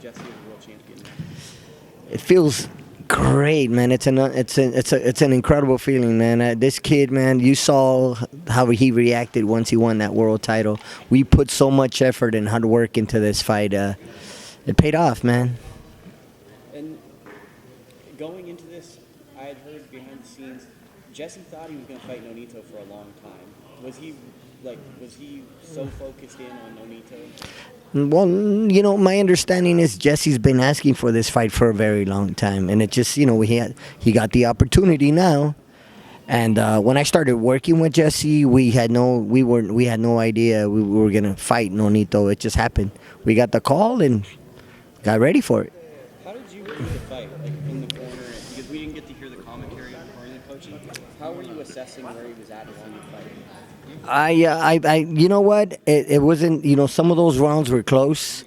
Jessie as a world champion? It feels great, man. It's an incredible feeling, man. This kid, man, you saw how he reacted once he won that world title. We put so much effort and hard work into this fight. It paid off, man. And going into this, I had heard behind the scenes, Jessie thought he was going to fight Nonito for a long time. Was he so focused in on Nonito? Well, my understanding is Jessie's been asking for this fight for a very long time, and it just, he got the opportunity now. And when I started working with Jessie, we had no idea we were gonna fight Nonito. It just happened. We got the call and got ready for it. How did you view the fight, like in the corner? Because we didn't get to hear the commentary during the coaching. How were you assessing where he was at in the fight? You know what? It wasn't. Some of those rounds were close,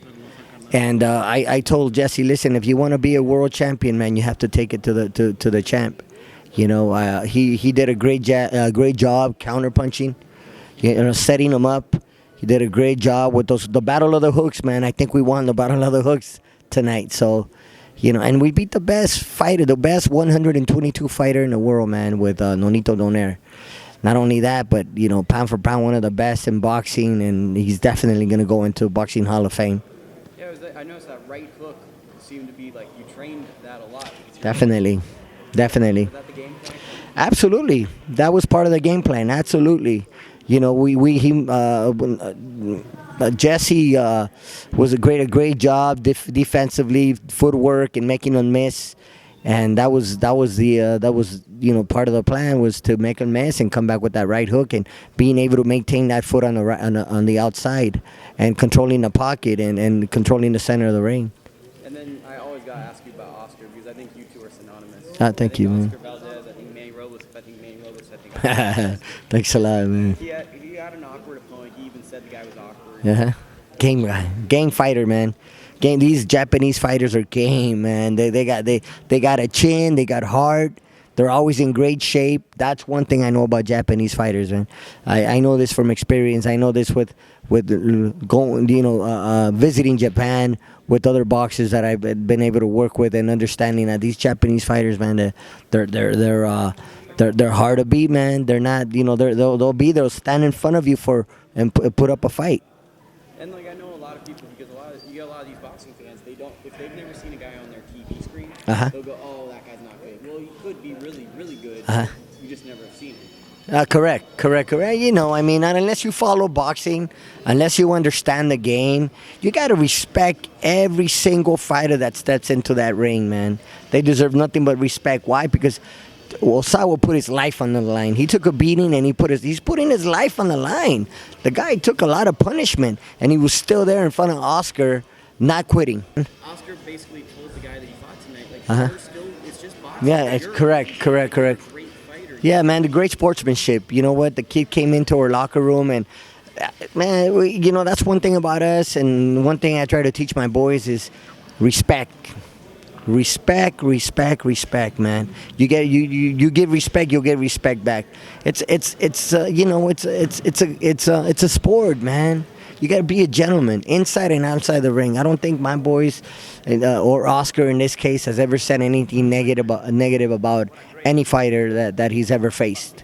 and I told Jessie, listen, if you want to be a world champion, man, you have to take it to the champ. He did a great job counterpunching, setting him up. He did a great job with the battle of the hooks, man. I think we won the battle of the hooks tonight. So, and we beat the best fighter, the best 122 fighter in the world, man, with Nonito Donaire. Not only that, but, pound for pound, one of the best in boxing, and he's definitely going to go into Boxing Hall of Fame. Yeah, I noticed that right hook seemed to be like you trained that a lot. Definitely. Was that the game plan? Absolutely. That was part of the game plan. Absolutely. Jessie was a great job defensively, footwork, and making him miss. And that was part of the plan was to make him miss and come back with that right hook and being able to maintain that foot on the outside and controlling the pocket and controlling the center of the ring. And then I always got to ask you about Oscar because I think you two are synonymous. Thank you, man. Oscar Valdez, I think Manny Robles, Thanks a lot, man. He had an awkward opponent. He even said the guy was awkward. Yeah, game fighter, man. These Japanese fighters are game, man. They got a chin, they got heart. They're always in great shape. That's one thing I know about Japanese fighters, man. I know this from experience. I know this with going, visiting Japan with other boxers that I've been able to work with and understanding that these Japanese fighters, man, they're hard to beat, man. They're not, they'll stand in front of you and put up a fight. And I know a lot of people, because you get a lot of these boxing fans, if they've never seen a guy on their TV screen, they'll go, oh, that guy's not good. Well, he could be really, really good. You just never have seen him. Correct. Unless you follow boxing, unless you understand the game, you got to respect every single fighter that steps into that ring, man. They deserve nothing but respect. Why? Because Sawa put his life on the line. He took a beating and he's putting his life on the line. The guy took a lot of punishment and he was still there in front of Oscar, not quitting. Oscar basically told the guy that he fought tonight, it's just boxing. Yeah, it's correct. Great fighter. Yeah, man, the great sportsmanship. You know what? The kid came into our locker room and, man, that's one thing about us, and one thing I try to teach my boys is respect. Respect, man. You give respect, you'll get respect back. It's a sport, man. You got to be a gentleman inside and outside the ring. I don't think my boys, or Oscar in this case, has ever said anything negative about any fighter that he's ever faced.